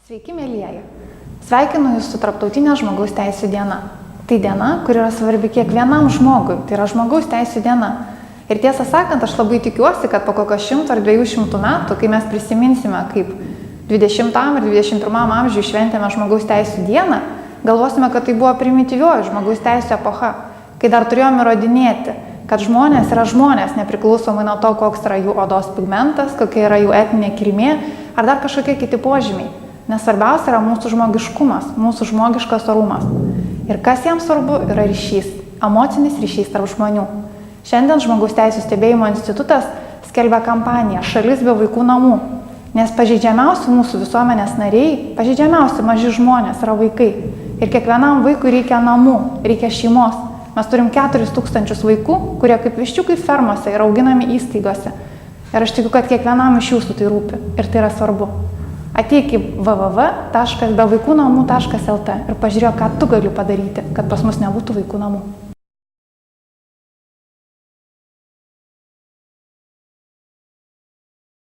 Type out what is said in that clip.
Sveiki, mėlyjeji. Sveikinu Jūs su Tarptautinė žmogaus teisų diena. Tai diena, kuri yra svarbi kiekvienam žmogui. Tai yra žmogaus teisų diena. Ir tiesą sakant, aš labai tikiuosi, kad po kokio 100 ar 200 metų, kai mes prisiminsime, kaip 20 ir 21 amžiui šventėme žmogaus teisų dieną, galvosime, kad tai buvo primityvioji žmogaus teisų epocha, kai dar turėjome įrodinėti, kad žmonės yra žmonės, nepriklausomai nuo to, koks yra jų odos pigmentas, kokia yra jų etninė kilmė ar dar kažkokie kiti požymiai. Nes svarbiausia yra mūsų žmogiškumas, mūsų žmogiškas orumas. Ir kas jam svarbu, yra ryšys, emocinis ryšys tarp žmonių. Šiandien Žmogaus teisų stebėjimo institutas skelbia kampaniją Šalis be vaikų namų, nes pažeidžiamiausi mūsų visuomenės nariai, pažeidžiamiausi maži žmonės yra vaikai. Ir kiekvienam vaikui reikia namų, reikia šeimos. Mes turim 4000 vaikų, kurie kaip viščiukai fermose yra auginami įstaigose. Ir aš tikiu, kad kiekvienam iš jūsų tai rūpi ir tai yra svarbu. Ateik į www.bevaikunamų.lt ir pažiūrėk, ką tu gali padaryti, kad pas mus nebūtų vaikų namų.